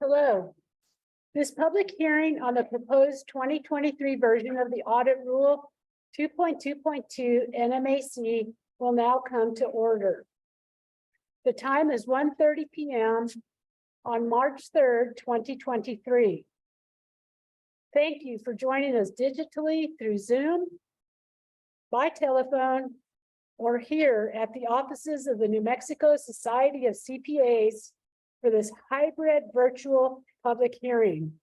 Hello. This public hearing on the proposed 2023 version of the audit rule 2.2.2 NMAC will now come to order. The time is 1:30 p.m. on March 3rd, 2023. Thank you for joining us digitally through Zoom, by telephone, or here at the offices of the New Mexico Society of CPAs for this hybrid virtual public hearing.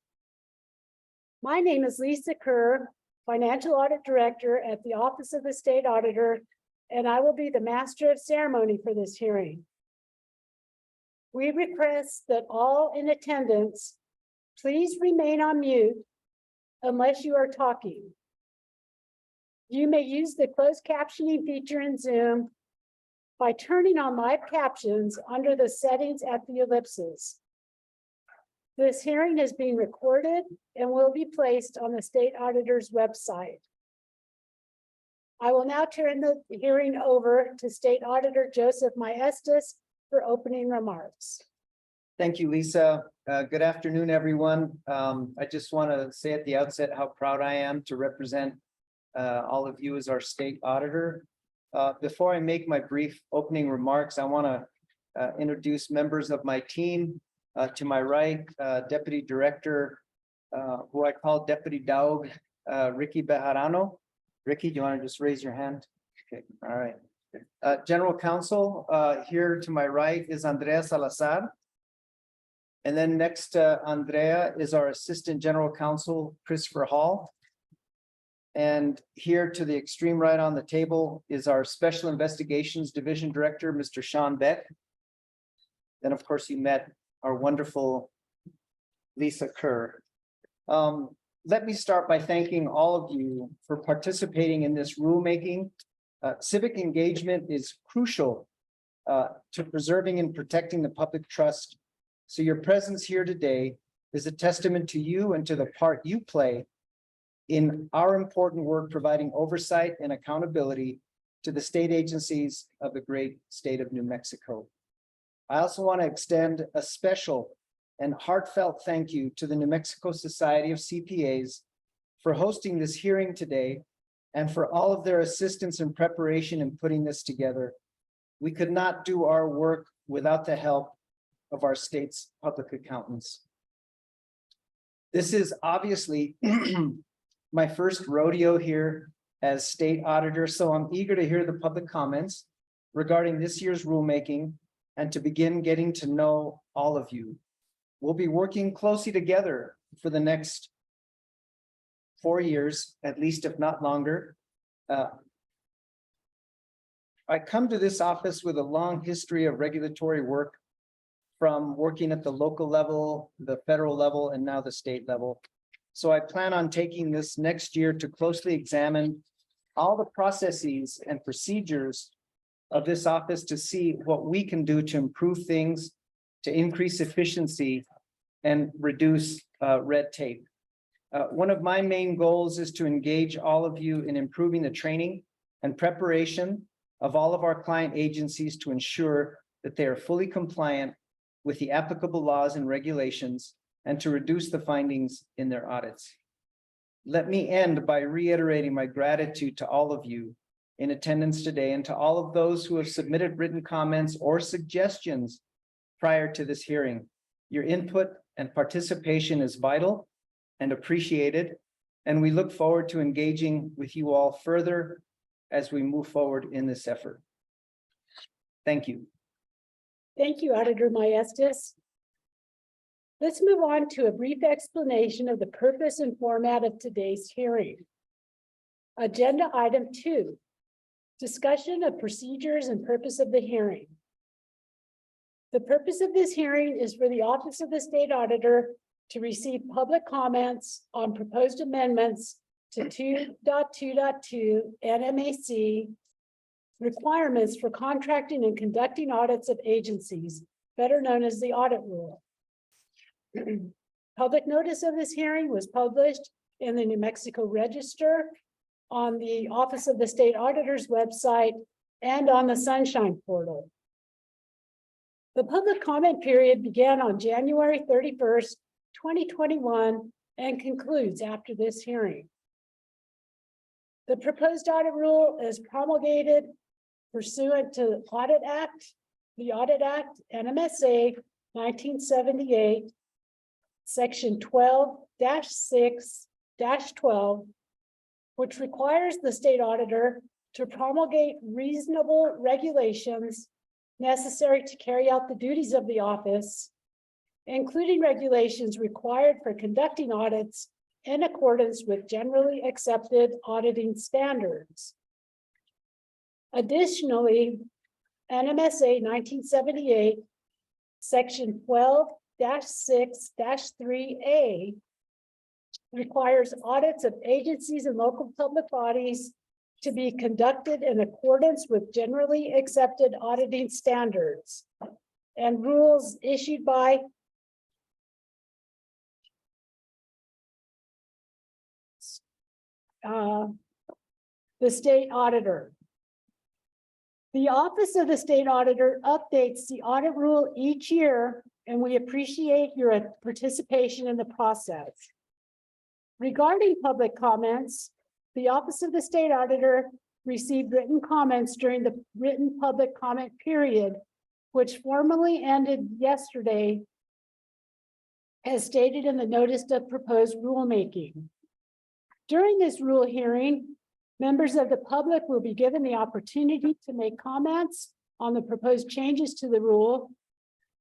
My name is Lisa Kerr, Financial Audit Director at the Office of the State Auditor, and I will be the Master of Ceremony for this hearing. We request that all in attendance please remain on mute unless you are talking. You may use the closed captioning feature in Zoom by turning on live captions under the settings at the ellipses. This hearing is being recorded and will be placed on the State Auditor's website. I will now turn the hearing over to State Auditor Joseph Maestas for opening remarks. Thank you, Lisa. Good afternoon, everyone. I just want to say at the outset how proud I am to represent all of you as our state auditor. Before I make my brief opening remarks, I want to introduce members of my team. To my right, Deputy Director, who I call Deputy Daug, Ricky Bejarano. Ricky, do you want to just raise your hand? Okay, all right. General Counsel, here to my right is Andrea Salazar. And then next to Andrea is our Assistant General Counsel, Christopher Hall. And here to the extreme right on the table is our Special Investigations Division Director, Mr. Sean Beck. Then, of course, you met our wonderful Lisa Kerr. Let me start by thanking all of you for participating in this rulemaking. Civic engagement is crucial to preserving and protecting the public trust. So your presence here today is a testament to you and to the part you play in our important work providing oversight and accountability to the state agencies of the great state of New Mexico. I also want to extend a special and heartfelt thank you to the New Mexico Society of CPAs for hosting this hearing today and for all of their assistance and preparation in putting this together. We could not do our work without the help of our state's public accountants. This is obviously my first rodeo here as state auditor, so I'm eager to hear the public comments regarding this year's rulemaking and to begin getting to know all of you. We'll be working closely together for the next 4 years, at least if not longer. I come to this office with a long history of regulatory work from working at the local level, the federal level, and now the state level. So I plan on taking this next year to closely examine all the processes and procedures of this office to see what we can do to improve things, to increase efficiency and reduce red tape. One of my main goals is to engage all of you in improving the training and preparation of all of our client agencies to ensure that they are fully compliant with the applicable laws and regulations and to reduce the findings in their audits. Let me end by reiterating my gratitude to all of you in attendance today and to all of those who have submitted written comments or suggestions prior to this hearing. Your input and participation is vital and appreciated, and we look forward to engaging with you all further as we move forward in this effort. Thank you. Thank you, Auditor Maestas. Let's move on to a brief explanation of the purpose and format of today's hearing. Agenda item 2, discussion of procedures and purpose of the hearing. The purpose of this hearing is for the Office of the State Auditor to receive public comments on proposed amendments to 2.2.2 NMAC requirements for contracting and conducting audits of agencies, better known as the audit rule. Public notice of this hearing was published in the New Mexico Register, on the Office of the State Auditor's website, and on the Sunshine Portal. The public comment period began on January 31st, 2021, and concludes after this hearing. The proposed audit rule is promulgated pursuant to the Audit Act, NMSA 1978, Section 12-6-12, which requires the state auditor to promulgate reasonable regulations necessary to carry out the duties of the office, including regulations required for conducting audits in accordance with generally accepted auditing standards. Additionally, NMSA 1978, Section 12-6-3A requires audits of agencies and local public bodies to be conducted in accordance with generally accepted auditing standards and rules issued by the state auditor. The Office of the State Auditor updates the audit rule each year, and we appreciate your participation in the process. Regarding public comments, the Office of the State Auditor received written comments during the written public comment period, which formally ended yesterday, as stated in the notice of proposed rulemaking. During this rule hearing, members of the public will be given the opportunity to make comments on the proposed changes to the rule.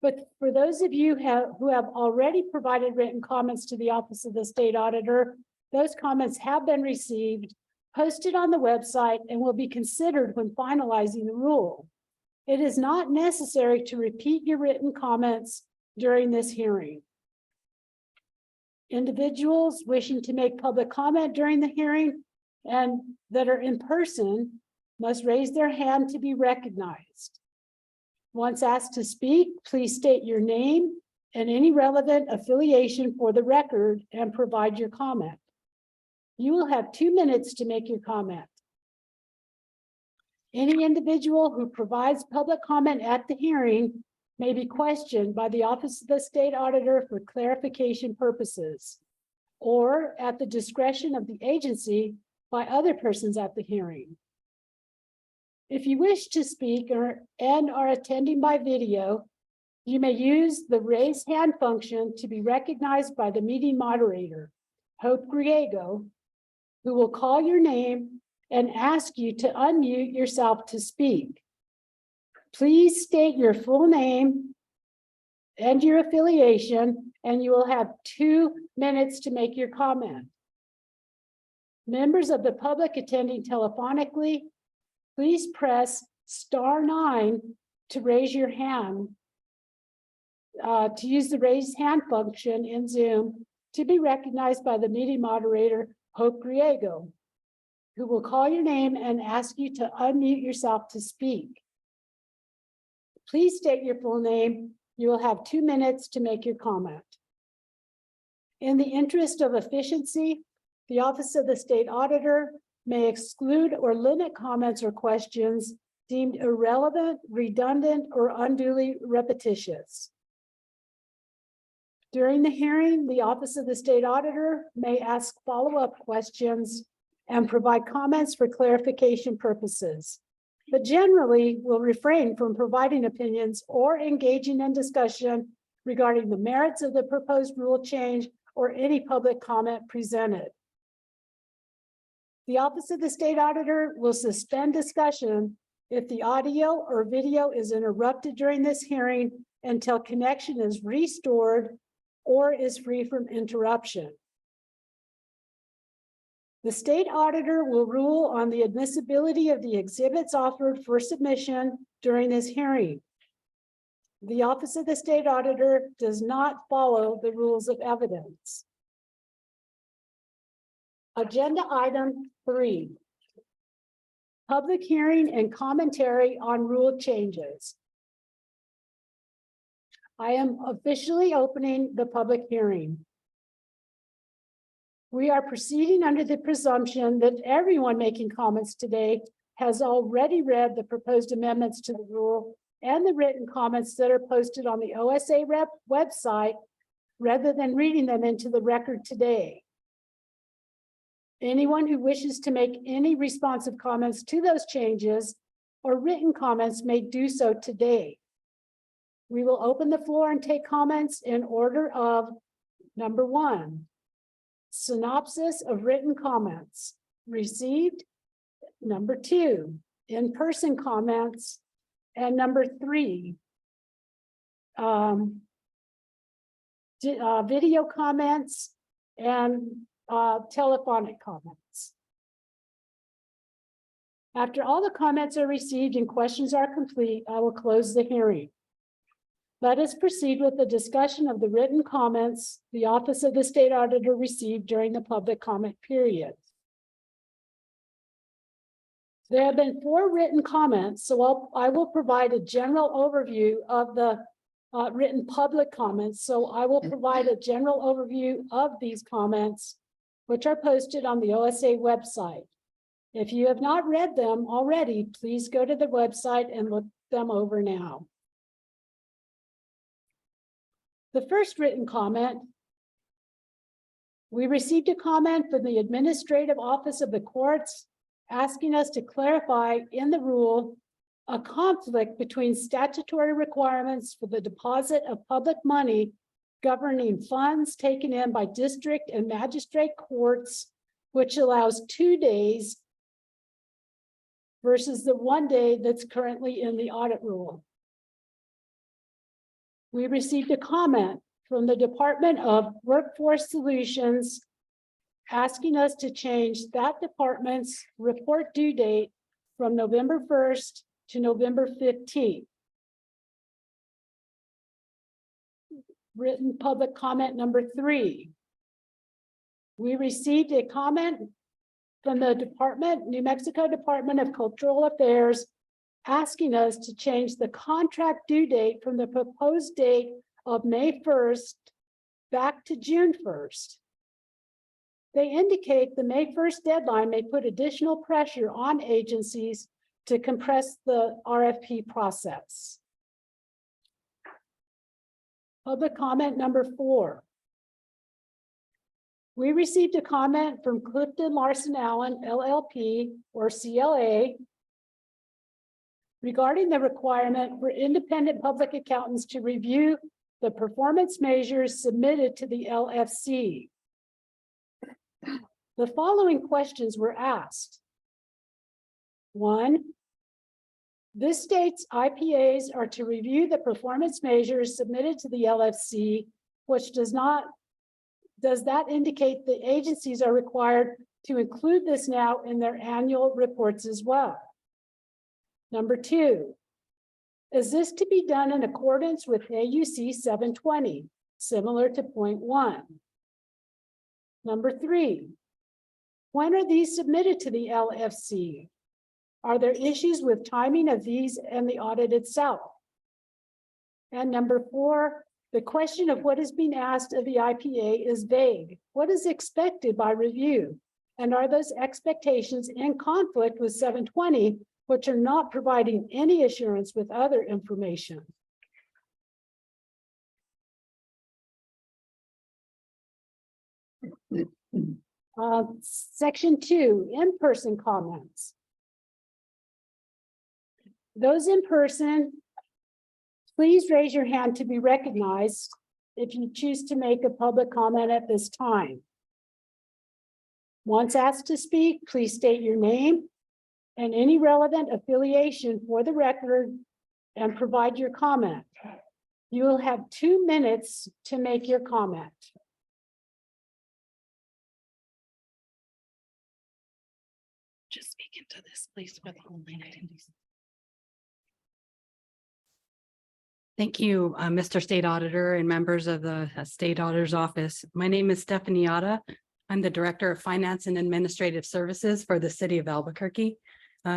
But for those of you who have already provided written comments to the Office of the State Auditor, those comments have been received, posted on the website, and will be considered when finalizing the rule. It is not necessary to repeat your written comments during this hearing. Individuals wishing to make public comment during the hearing and that are in person must raise their hand to be recognized. Once asked to speak, please state your name and any relevant affiliation for the record and provide your comment. You will have 2 minutes to make your comment. Any individual who provides public comment at the hearing may be questioned by the Office of the State Auditor for clarification purposes, or at the discretion of the agency by other persons at the hearing. If you wish to speak and are attending by video, you may use the raise hand function to be recognized by the meeting moderator, Hope Griego, who will call your name and ask you to unmute yourself to speak. Please state your full name and your affiliation, and you will have 2 minutes to make your comment. Members of the public attending telephonically, please press *9 to raise your hand, to use the raise hand function in Zoom to be recognized by the meeting moderator, Hope Griego, who will call your name and ask you to unmute yourself to speak. Please state your full name. You will have 2 minutes to make your comment. In the interest of efficiency, the Office of the State Auditor may exclude or limit comments or questions deemed irrelevant, redundant, or unduly repetitious. During the hearing, the Office of the State Auditor may ask follow-up questions and provide comments for clarification purposes, but generally will refrain from providing opinions or engaging in discussion regarding the merits of the proposed rule change or any public comment presented. The Office of the State Auditor will suspend discussion if the audio or video is interrupted during this hearing until connection is restored or is free from interruption. The State Auditor will rule on the admissibility of the exhibits offered for submission during this hearing. The Office of the State Auditor does not follow the rules of evidence. Agenda item 3, public hearing and commentary on rule changes. I am officially opening the public hearing. We are proceeding under the presumption that everyone making comments today has already read the proposed amendments to the rule and the written comments that are posted on the OSA website rather than reading them into the record today. Anyone who wishes to make any responsive comments to those changes or written comments may do so today. We will open the floor and take comments in order of number 1, synopsis of written comments received. Number 2, in-person comments. And number 3, video comments and telephonic comments. After all the comments are received and questions are complete, I will close the hearing. Let us proceed with the discussion of the written comments the Office of the State Auditor received during the public comment period. There have been 4 written comments, so I will provide a general overview of the written public comments. So I will provide a general overview of these comments, which are posted on the OSA website. If you have not read them already, please go to the website and look them over now. The first written comment, we received a comment from the Administrative Office of the Courts asking us to clarify in the rule a conflict between statutory requirements for the deposit of public money governing funds taken in by district and magistrate courts, which allows 2 days versus the 1 day that's currently in the audit rule. We received a comment from the Department of Workforce Solutions asking us to change that department's report due date from November 1st to November 15th. Written public comment number 3. We received a comment from the New Mexico Department of Cultural Affairs asking us to change the contract due date from the proposed date of May 1st back to June 1st. They indicate the May 1st deadline may put additional pressure on agencies to compress the RFP process. Public comment number 4. We received a comment from Clifton Larson Allen, LLP, or CLA, regarding the requirement for independent public accountants to review the performance measures submitted to the LFC. The following questions were asked. 1, this state's IPAs are to review the performance measures submitted to the LFC, which does that indicate the agencies are required to include this now in their annual reports as well? Number 2, is this to be done in accordance with AUC 720, similar to point 1? Number 3, when are these submitted to the LFC? Are there issues with timing of these and the audit itself? And number 4, the question of what is being asked of the IPA is vague. What is expected by review? And are those expectations in conflict with 720, which are not providing any assurance with other information? Section 2, in-person comments. Those in person, please raise your hand to be recognized if you choose to make a public comment at this time. Once asked to speak, please state your name and any relevant affiliation for the record and provide your comment. You will have 2 minutes to make your comment. Just speak into this, please, with all line items. Thank you, Mr. State Auditor and members of the State Auditor's Office. My name is Stephanie Otta. I'm the Director of Finance and Administrative Services for the City of Albuquerque.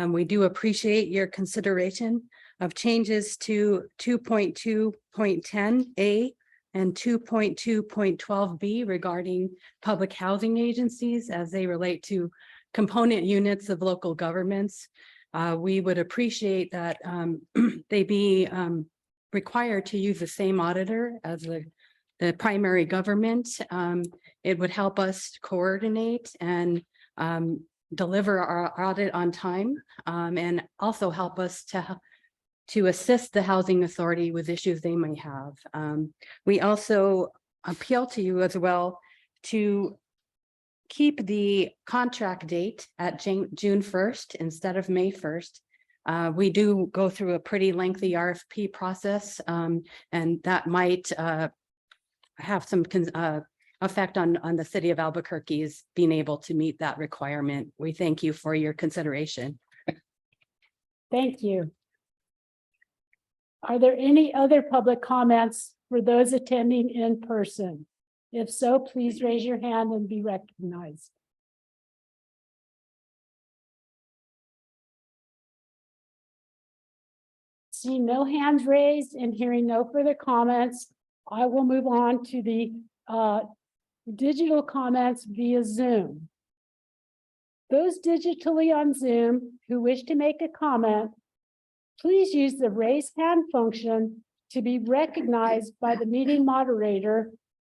We do appreciate your consideration of changes to 2.2.10A and 2.2.12B regarding public housing agencies as they relate to component units of local governments. We would appreciate that they be required to use the same auditor as the primary government. It would help us coordinate and deliver our audit on time, and also help us to assist the housing authority with issues they may have. We also appeal to you as well to keep the contract date at June 1st instead of May 1st. We do go through a pretty lengthy RFP process, and that might have some effect on the city of Albuquerque's being able to meet that requirement. We thank you for your consideration. Thank you. Are there any other public comments for those attending in person? If so, please raise your hand and be recognized. Seeing no hands raised and hearing no further comments, I will move on to the digital comments via Zoom. Those digitally on Zoom who wish to make a comment, please use the raise hand function to be recognized by the meeting moderator,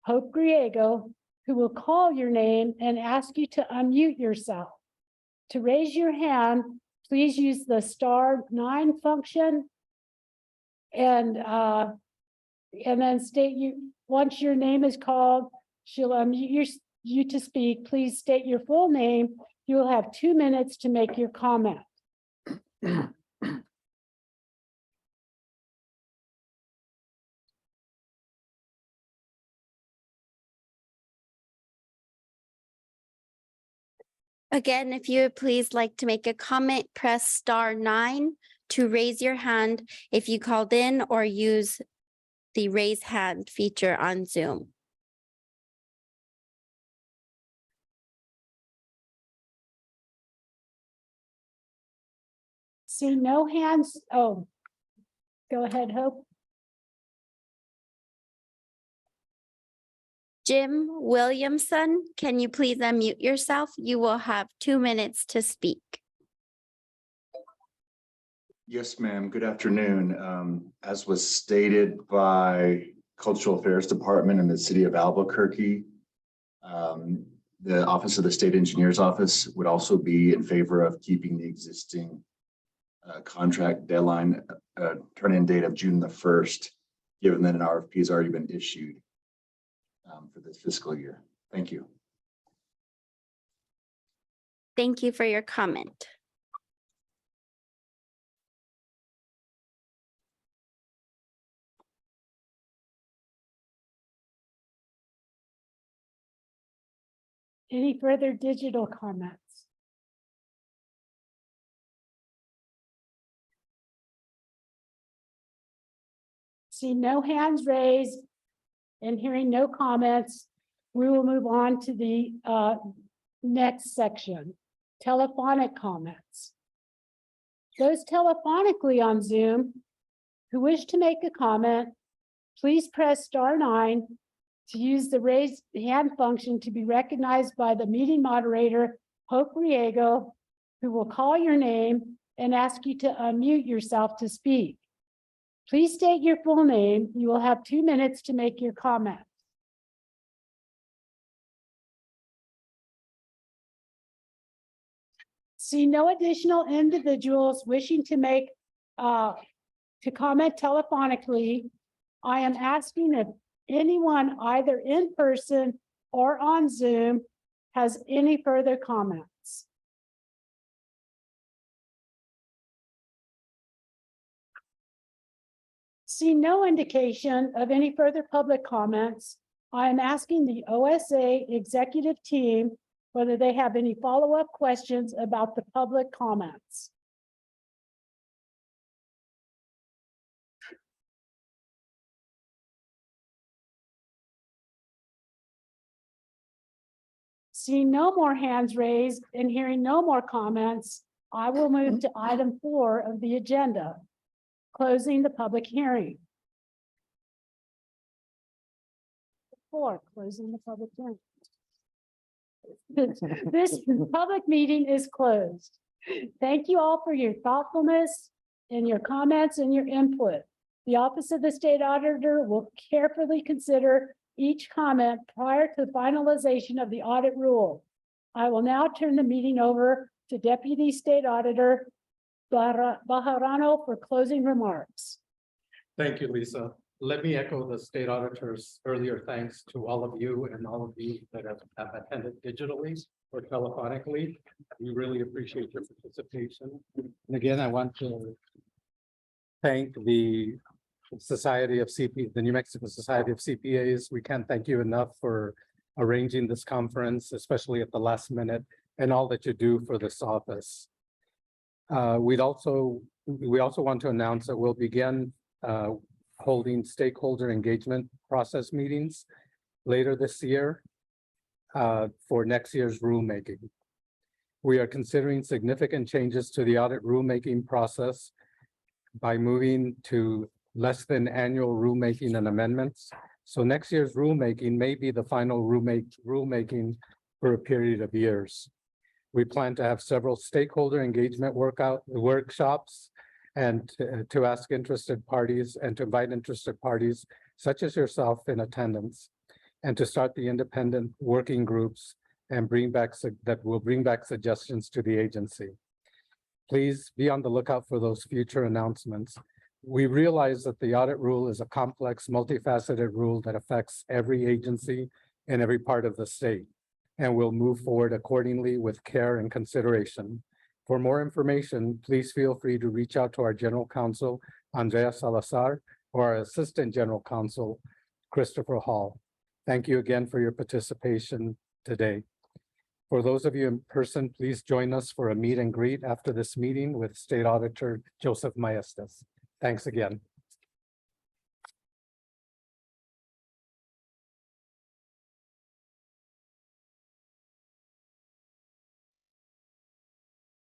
Hope Griego, who will call your name and ask you to unmute yourself. To raise your hand, please use the *9 function and then state once your name is called, she'll unmute you to speak. Please state your full name. You will have 2 minutes to make your comment. Again, if you would please like to make a comment, press *9 to raise your hand if you called in, or use the raise hand feature on Zoom. See no hands. Oh, go ahead, Hope. Jim Williamson, can you please unmute yourself? You will have 2 minutes to speak. Yes, ma'am. Good afternoon. As was stated by Cultural Affairs Department in the city of Albuquerque, the Office of the State Engineer's Office would also be in favor of keeping the existing contract deadline turn-in date of June the 1st, given that an RFP has already been issued for this fiscal year. Thank you. Thank you for your comment. Any further digital comments? See no hands raised and hearing no comments, we will move on to the next section, telephonic comments. Those telephonically on Zoom who wish to make a comment, please press *9 to use the raise hand function to be recognized by the meeting moderator, Hope Griego, who will call your name and ask you to unmute yourself to speak. Please state your full name. You will have 2 minutes to make your comment. See no additional individuals wishing to make to comment telephonically. I am asking if anyone either in person or on Zoom has any further comments. See no indication of any further public comments. I am asking the OSA executive team whether they have any follow-up questions about the public comments. Seeing no more hands raised and hearing no more comments, I will move to item 4 of the agenda, closing the public hearing. 4, closing the public hearing. This public meeting is closed. Thank you all for your thoughtfulness and your comments and your input. The Office of the State Auditor will carefully consider each comment prior to the finalization of the audit rule. I will now turn the meeting over to Deputy State Auditor Bajarano for closing remarks. Thank you, Lisa. Let me echo the state auditor's earlier thanks to all of you and all of you that have attended digitally or telephonically. We really appreciate your participation. And again, I want to thank the Society of CP, the New Mexico Society of CPAs. We can't thank you enough for arranging this conference, especially at the last minute, and all that you do for this office. We also want to announce that we'll begin holding stakeholder engagement process meetings later this year for next year's rulemaking. We are considering significant changes to the audit rulemaking process by moving to less than annual rulemaking and amendments. So next year's rulemaking may be the final rulemaking for a period of years. We plan to have several stakeholder engagement workshops and to ask interested parties and to invite interested parties such as yourself in attendance, and to start the independent working groups and that will bring back suggestions to the agency. Please be on the lookout for those future announcements. We realize that the audit rule is a complex, multifaceted rule that affects every agency in every part of the state, and we'll move forward accordingly with care and consideration. For more information, please feel free to reach out to our General Counsel, Andrea Salazar, or our Assistant General Counsel, Christopher Hall. Thank you again for your participation today. For those of you in person, please join us for a meet and greet after this meeting with State Auditor Joseph Maestas. Thanks again.